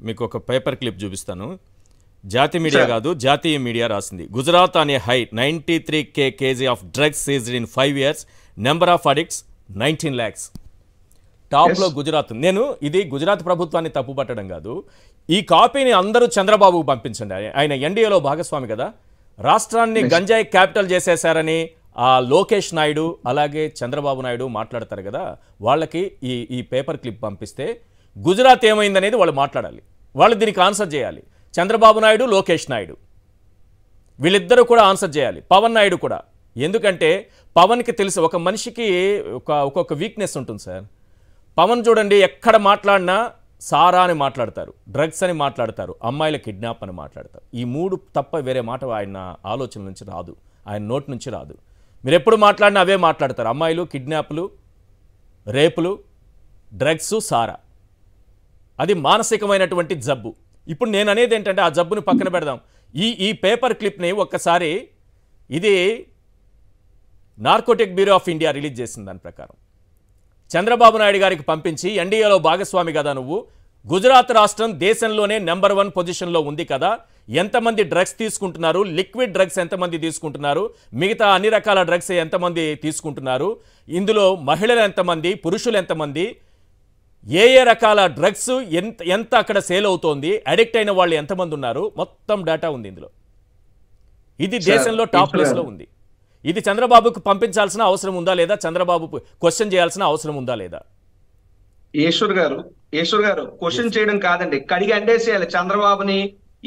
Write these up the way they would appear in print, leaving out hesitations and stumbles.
మీకు ఒక paper clip చూపిస్తాను. జాతి మీడియా కాదు, జాతీయ మీడియా రాసింది. గుజరాత్ అనే high 93K kg of drugs seized in 5 years, number of addicts 19 lakhs. టాప్లో గుజరాత్. నేను ఇది గుజరాత్ ప్రభుత్వాన్ని తప్పుపట్టడం కాదు. ఈ కాపీని అందరూ చంద్రబాబుకు పంపించండి. ఆయన ఎన్డీఏలో భాగస్వామి కదా. రాష్ట్రాన్ని గంజాయి క్యాపిటల్ చేసేశారని ఆ లోకేష్ నాయుడు అలాగే చంద్రబాబు నాయుడు మాట్లాడతారు కదా, వాళ్ళకి ఈ పేపర్ క్లిప్ పంపిస్తే గుజరాత్ ఏమైందనేది వాళ్ళు మాట్లాడాలి. వాళ్ళు దీనికి ఆన్సర్ చేయాలి. చంద్రబాబు నాయుడు, లోకేష్ నాయుడు వీళ్ళిద్దరూ కూడా ఆన్సర్ చేయాలి. పవన్ నాయుడు కూడా. ఎందుకంటే పవన్కి తెలుసు ఒక మనిషికి ఒక్కొక్క వీక్నెస్ ఉంటుంది సార్. పవన్ చూడండి, ఎక్కడ మాట్లాడినా సారా అని మాట్లాడతారు, డ్రగ్స్ అని మాట్లాడతారు, అమ్మాయిల కిడ్నాప్ అని మాట్లాడతారు. ఈ మూడు తప్ప వేరే మాట ఆయన ఆలోచన నుంచి రాదు, ఆయన నోటి నుంచి రాదు. మీరు ఎప్పుడు మాట్లాడినా అవే మాట్లాడతారు. అమ్మాయిలు, కిడ్నాప్లు, రేపులు, డ్రగ్స్, సారా. అది మానసికమైనటువంటి జబ్బు. ఇప్పుడు నేను అనేది ఏంటంటే ఆ జబ్బుని పక్కన పెడదాం. ఈ పేపర్ క్లిప్ని ఒక్కసారి ఇది narcotic bureau of India release చేసింది. దాని ప్రకారం చంద్రబాబు నాయుడు గారికి పంపించి, ఎన్డీఏలో భాగస్వామి కదా నువ్వు, గుజరాత్ రాష్ట్రం దేశంలోనే నెంబర్ 1 పొజిషన్లో ఉంది కదా, ఎంతమంది డ్రగ్స్ తీసుకుంటున్నారు, లిక్విడ్ డ్రగ్స్ ఎంతమంది తీసుకుంటున్నారు, మిగతా అన్ని రకాల డ్రగ్స్ ఎంతమంది తీసుకుంటున్నారు, ఇందులో మహిళలు ఎంతమంది, పురుషులు ఎంతమంది, ఏ రకాల డ్రగ్స్ ఎంత అక్కడ సేల్ అవుతోంది, అడిక్ట్ అయిన వాళ్ళు ఎంతమంది ఉన్నారు, మొత్తం డేటా ఉంది ఇందులో. ఇది దేశంలో టాప్ ప్లేస్లో ఉంది. ఇది చంద్రబాబుకు పంపించాల్సిన అవసరం ఉందా లేదా, చంద్రబాబు క్వశ్చన్ చేయాల్సిన అవసరం ఉందా లేదా? ఈశ్వర్ గారు క్వశ్చన్ చేయడం కాదండి, కడిగి అండేసేయాలి చంద్రబాబుని,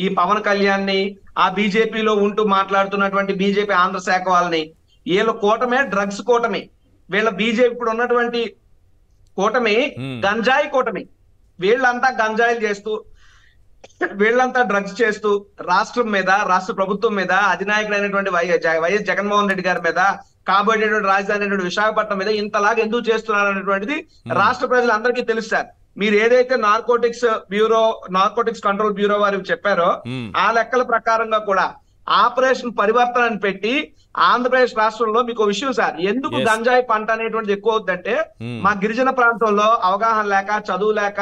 ఈ పవన్ కళ్యాణ్ ని, ఆ బీజేపీలో ఉంటూ మాట్లాడుతున్నటువంటి బీజేపీ ఆంధ్ర శాఖ వాళ్ళని. వీళ్ళ కూటమే డ్రగ్స్ కూటమి. వీళ్ళ బీజేపీ ఇప్పుడు ఉన్నటువంటి కూటమి గంజాయి కూటమి. వీళ్ళంతా గంజాయిలు చేస్తూ, వీళ్ళంతా డ్రగ్స్ చేస్తూ రాష్ట్రం మీద, రాష్ట్ర ప్రభుత్వం మీద, అధినాయకుడైనటువంటి వైఎస్ జగన్మోహన్ రెడ్డి గారి మీద, కాబోయేటువంటి రాజధాని అయినటువంటి విశాఖపట్నం మీద ఇంతలాగా ఎందుకు చేస్తున్నారు అనేటువంటిది రాష్ట్ర ప్రజలందరికీ తెలుసు సార్. మీరు ఏదైతే నార్కోటిక్స్ కంట్రోల్ బ్యూరో వారు చెప్పారో ఆ లెక్కల ప్రకారంగా కూడా ఆపరేషన్ పరివర్తనని పెట్టి ఆంధ్రప్రదేశ్ రాష్ట్రంలో మీకు విషయం సార్, ఎందుకు గంజాయి పంట అనేటువంటిది ఎక్కువ అవుతుందంటే, మా గిరిజన ప్రాంతంలో అవగాహన లేక, చదువు లేక,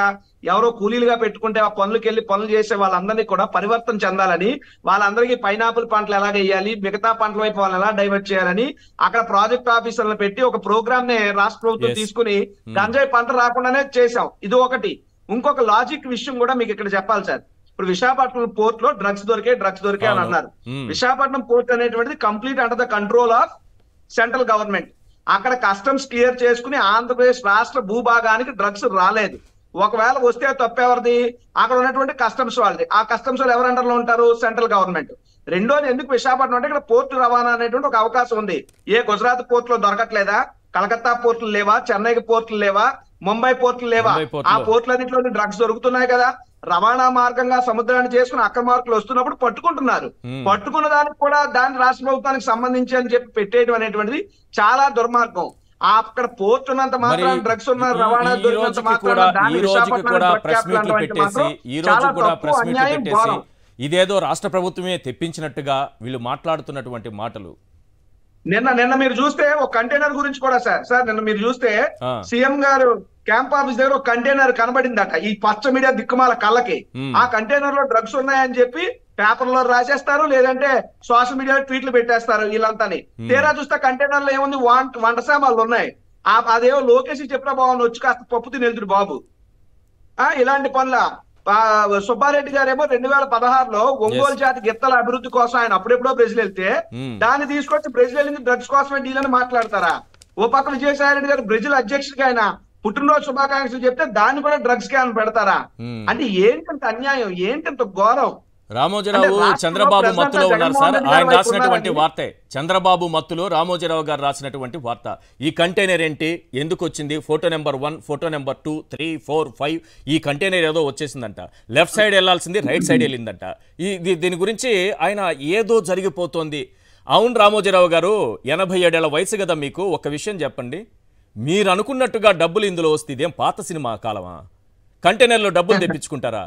ఎవరో కూలీలుగా పెట్టుకుంటే ఆ పనులకు వెళ్ళి పనులు చేసే వాళ్ళందరినీ కూడా పరివర్తన చెందాలని, వాళ్ళందరికీ పైనాపిల్ పంటలు ఎలా వేయాలి, మిగతా పంటల వైపు వాళ్ళని ఎలా డైవర్ట్ చేయాలని అక్కడ ప్రాజెక్ట్ ఆఫీసర్లను పెట్టి ఒక ప్రోగ్రామ్ ని రాష్ట్ర ప్రభుత్వం తీసుకుని గంజాయి పంట రాకుండానే చేశాం. ఇది ఒకటి. ఇంకొక లాజిక్ విషయం కూడా మీకు ఇక్కడ చెప్పాలి సార్. ఇప్పుడు విశాఖపట్నం పోర్ట్ లో డ్రగ్స్ దొరికే అని అన్నారు. విశాఖపట్నం పోర్ట్ అనేటువంటిది complete under the control of central government. అక్కడ కస్టమ్స్ క్లియర్ చేసుకుని ఆంధ్రప్రదేశ్ రాష్ట్ర భూభాగానికి డ్రగ్స్ రాలేదు. ఒకవేళ వస్తే తప్పెవరిది? అక్కడ ఉన్నటువంటి కస్టమ్స్ వాళ్ళది. ఆ కస్టమ్స్ వాళ్ళు ఎవరు అండర్ లో ఉంటారు? Central government. రెండోది, ఎందుకు విశాఖపట్నం అంటే ఇక్కడ పోర్టు రవాణా అనేటువంటి ఒక అవకాశం ఉంది. గుజరాత్ పోర్ట్ లో దొరకట్లేదా? కలకత్తా పోర్టులు లేవా? చెన్నై పోర్టులు లేవా? ముంబై పోర్టులు లేవా? ఆ పోర్టులన్నింటిలో డ్రగ్స్ దొరుకుతున్నాయి కదా. రవాణా మార్గంగా సముద్రాన్ని చేసుకుని అక్రమార్కులు వస్తున్నప్పుడు పట్టుకుంటున్నారు. పట్టుకున్న దానికి కూడా దాని రాష్ట్ర ప్రభుత్వానికి సంబంధించి అని చెప్పి పెట్టేయడం అనేటువంటిది చాలా దుర్మార్గం. అక్కడ పోర్ట్ ఉన్నంత మాత్రం డ్రగ్స్ ఉన్న రవాణా దొరికినంత మాత్రం ఇదేదో రాష్ట్ర ప్రభుత్వమే తెప్పించినట్టుగా వీళ్ళు మాట్లాడుతున్నటువంటి మాటలు. నిన్న మీరు చూస్తే ఒక కంటైనర్ గురించి కూడా సార్ నిన్న మీరు చూస్తే సీఎం గారు క్యాంప్ ఆఫీస్ దగ్గర ఒక కంటైనర్ కనబడిందట. ఈ పచ్చ మీడియా దిక్కుమాల కళ్ళకి ఆ కంటైనర్ లో డ్రగ్స్ ఉన్నాయని చెప్పి పేపర్లో రాసేస్తారు, లేదంటే సోషల్ మీడియాలో ట్వీట్లు పెట్టేస్తారు వీళ్ళంతాని. తీరా చూస్తే కంటైనర్ లో ఏముంది? వంట సామాన్లు ఉన్నాయి. అదేవో లోకేష్ చెప్పిన బాగుంది, వచ్చి కాస్త పప్పు తిని వెళ్తుడు బాబు. ఇలాంటి పనుల సుబ్బారెడ్డి గారేమో 2016లో ఒంగోలు జాతి గిత్తల అభివృద్ధి కోసం ఆయన అప్పుడెప్పుడో బ్రెజిల్ వెళ్తే దాన్ని తీసుకొచ్చి బ్రెజిల్ వెళ్ళింది డ్రగ్స్ కోసమే డీల్ అని మాట్లాడతారా? ఓ పక్క విజయసాయి రెడ్డి గారు బ్రెజిల్ అధ్యక్షుడిగా ఆయన పుట్టినరోజు శుభాకాంక్షలు చెప్తే దాన్ని కూడా డ్రగ్స్ కి అని పెడతారా? అంటే ఏంటంత అన్యాయం, ఏంటంత ఘోరం. రామోజీరావు చంద్రబాబు మత్తులో ఉన్నారు సార్. ఆయన రాసినటువంటి వార్తే, చంద్రబాబు మత్తులో రామోజీరావు గారు రాసినటువంటి వార్త. ఈ కంటైనర్ ఏంటి, ఎందుకు వచ్చింది, ఫోటో నెంబర్ 1, ఫోటో నెంబర్ 2, 3, 4, 5 ఈ కంటైనర్ ఏదో వచ్చేసిందంట. లెఫ్ట్ సైడ్ వెళ్లాల్సింది రైట్ సైడ్ వెళ్ళిందంట. దీని గురించి ఆయన ఏదో జరిగిపోతోంది. అవును రామోజీరావు గారు, 87 ఏళ్ల వయసు కదా మీకు. ఒక విషయం చెప్పండి, మీరు అనుకున్నట్టుగా డబ్బులు ఇందులో వస్తే ఇదేం పాత సినిమా కాలమా? కంటైనర్లో డబ్బులు తెప్పించుకుంటారా?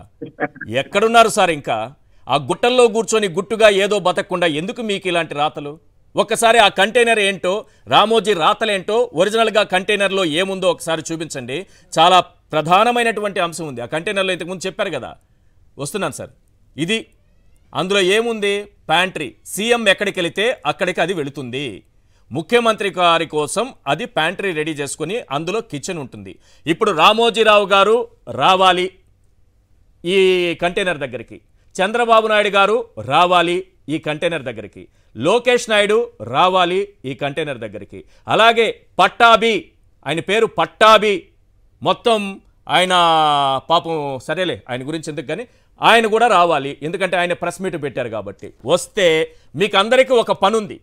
ఎక్కడున్నారు సార్? ఇంకా ఆ గుట్టల్లో కూర్చొని గుట్టుగా ఏదో బతకకుండా ఎందుకు మీకు ఇలాంటి రాతలు? ఒక్కసారి ఆ కంటైనర్ ఏంటో, రామోజీ రాతలేంటో, ఒరిజినల్గా కంటైనర్లో ఏముందో ఒకసారి చూపించండి. చాలా ప్రధానమైనటువంటి అంశం ఉంది ఆ కంటైనర్లో. ఇంతకుముందు చెప్పారు కదా, వస్తున్నాను సార్. ఇది అందులో ఏముంది? ప్యాంట్రీ. సీఎం ఎక్కడికి వెళితే అక్కడికి అది వెళుతుంది. ముఖ్యమంత్రి గారి కోసం అది ప్యాంట్రీ రెడీ చేసుకుని అందులో కిచెన్ ఉంటుంది. ఇప్పుడు రామోజీరావు గారు రావాలి ఈ కంటైనర్ దగ్గరికి, చంద్రబాబు నాయుడు గారు రావాలి ఈ కంటైనర్ దగ్గరికి, లోకేష్ నాయుడు రావాలి ఈ కంటైనర్ దగ్గరికి, అలాగే పట్టాభి, ఆయన పేరు పట్టాభి, మొత్తం ఆయన పాపం సరేలే ఆయన గురించి ఎందుకు, కానీ ఆయన కూడా రావాలి, ఎందుకంటే ఆయన ప్రెస్ మీట్ పెట్టారు కాబట్టి. వస్తే మీకు అందరికీ ఒక పని ఉంది.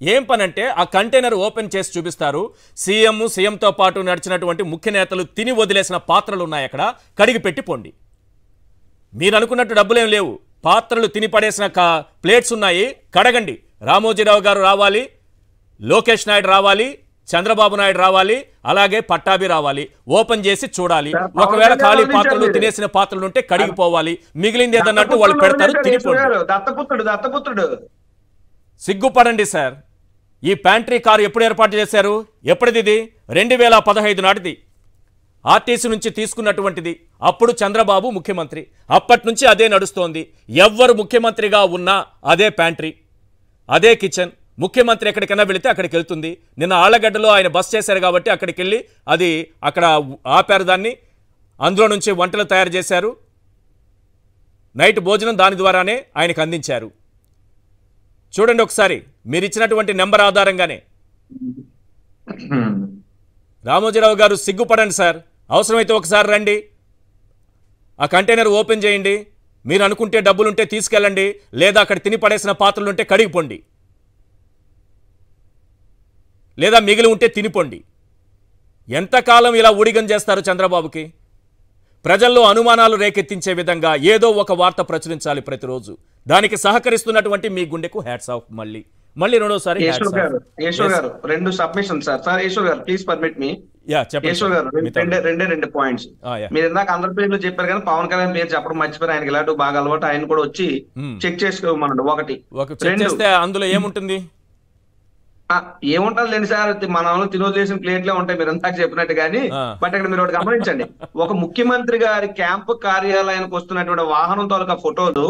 ఏం పని అంటే ఆ కంటైనర్ ఓపెన్ చేసి చూపిస్తారు. సీఎంతో పాటు నడిచినటువంటి ముఖ్య నేతలు తిని వదిలేసిన పాత్రలు ఉన్నాయి, అక్కడ కడిగి పెట్టి పోండి. మీరు అనుకున్నట్టు డబ్బులేం లేవు, పాత్రలు తిని పడేసిన ప్లేట్స్ ఉన్నాయి, కడగండి. రామోజీరావు గారు రావాలి, లోకేష్ నాయుడు రావాలి, చంద్రబాబు నాయుడు రావాలి, అలాగే పట్టాభి రావాలి. ఓపెన్ చేసి చూడాలి. ఒకవేళ ఖాళీ పాత్రలు తినేసిన పాత్రలు ఉంటే కడిగిపోవాలి, మిగిలింది ఏదన్నట్టు వాళ్ళు పెడతారు, దత్తపుత్రుడు. సిగ్గుపడండి సార్. ఈ ప్యాంట్రీ కారు ఎప్పుడు ఏర్పాటు చేశారు? ఎప్పటిది ఇది? 2015 నాటిది, ఆర్టీసీ నుంచి తీసుకున్నటువంటిది. అప్పుడు చంద్రబాబు ముఖ్యమంత్రి, అప్పటి నుంచి అదే నడుస్తోంది. ఎవ్వరు ముఖ్యమంత్రిగా ఉన్నా అదే ప్యాంట్రీ, అదే కిచెన్. ముఖ్యమంత్రి ఎక్కడికైనా వెళితే అక్కడికి వెళ్తుంది. నిన్న ఆళ్లగడ్డలో ఆయన బస్ చేశారు కాబట్టి అక్కడికి వెళ్ళి అది అక్కడ ఆపారు దాన్ని, అందులో నుంచి వంటలు తయారు చేశారు, నైట్ భోజనం దాని ద్వారానే ఆయనకు అందించారు. చూడండి ఒకసారి, మీరు ఇచ్చినటువంటి నెంబర్ ఆధారంగానే. రామోజీరావు గారు సిగ్గుపడండి సార్. అవసరమైతే ఒకసారి రండి, ఆ కంటైనర్ ఓపెన్ చేయండి. మీరు అనుకుంటే డబ్బులుంటే తీసుకెళ్ళండి, లేదా అక్కడ తిని పడేసిన పాత్రలుంటే కడిగిపోండి, లేదా మిగిలి ఉంటే తినిపోండి. ఎంతకాలం ఇలా ఊడిగం చేస్తారు చంద్రబాబుకి? ప్రజల్లో అనుమానాలు రేకెత్తించే విధంగా ఏదో ఒక వార్త ప్రచురించాలి ప్రతిరోజు. దానికి సహకరిస్తున్నటువంటి మీ గుండెకు హ్యాట్స్ ఆఫ్. మళ్ళీ రెండోసారి రెండు సబ్మిషన్ సార్. ఈశ్వర్ గారు ప్లీజ్ పర్మిట్ మీ. ఈశ్వర్ గారు రెండు పాయింట్స్. మీరు ఇందాక అందరి పేర్లు చెప్పారు కానీ పవన్ కళ్యాణ్ పేరు చెప్పడం మర్చిపోయారు. ఆయనకి ఇలాంటి బాగా అలవాటు, ఆయన కూడా వచ్చి చెక్ చేసుకోమనండి. ఒకటి అందులో ఏముంటుంది? ఏముంటది లేండి సార్, మన తినోలేసిన ప్లేట్లే ఉంటాయి మీరు ఇందాక చెప్పినట్టు. కానీ బట్ ఇక్కడ మీరు ఒకటి గమనించండి, ఒక ముఖ్యమంత్రి గారి క్యాంపు కార్యాలయానికి వస్తున్నటువంటి వాహనం తాలూకా ఫోటోలు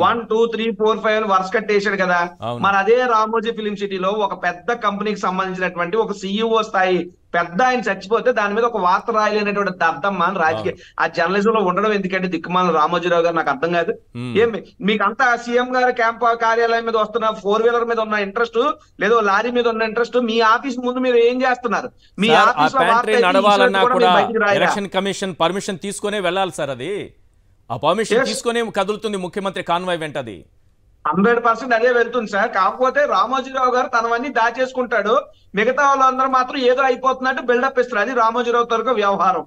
1 2 3 4 5 వరుస కట్టేశాడు కదా. మరి అదే రామోజీ ఫిలిం సిటీలో ఒక పెద్ద కంపెనీకి సంబంధించినటువంటి ఒక సిఇఓ స్థాయి పెద్ద ఆయన చచ్చిపోతే దాని మీద ఒక వార్త రాయలేనటువంటి దద్దమ్మ అని రాజకీయ ఆ జర్నలిజం లో ఉండడం ఎందుకంటే దిక్కుమాల రామోజీరావు గారు నాకు అర్థం కాదు. ఏమి మీకంతా సీఎం గారి క్యాంప్ కార్యాలయం మీద వస్తున్న 4-వీలర్ మీద ఉన్న ఇంట్రెస్ట్, లేదో లారీ మీద ఉన్న ఇంట్రెస్ట్, మీ ఆఫీస్ ముందు మీరు ఏం చేస్తున్నారు? మీ ఆఫీస్ ఎలక్షన్ కమిషన్ పర్మిషన్ తీసుకునే వెళ్ళాలి సార్. అది ఆ పర్మిషన్ తీసుకునే కదులుతుంది ముఖ్యమంత్రి కాన్వాయ్ వెంట. అది 100% అదే వెళ్తుంది సార్. కాకపోతే రామోజీరావు గారు తనవన్నీ దాచేసుకుంటాడు, మిగతా వాళ్ళందరూ మాత్రం ఏదో అయిపోతున్నట్టు బిల్డప్ ఇస్తారు. అది రామోజీరావు తరగతి వ్యవహారం.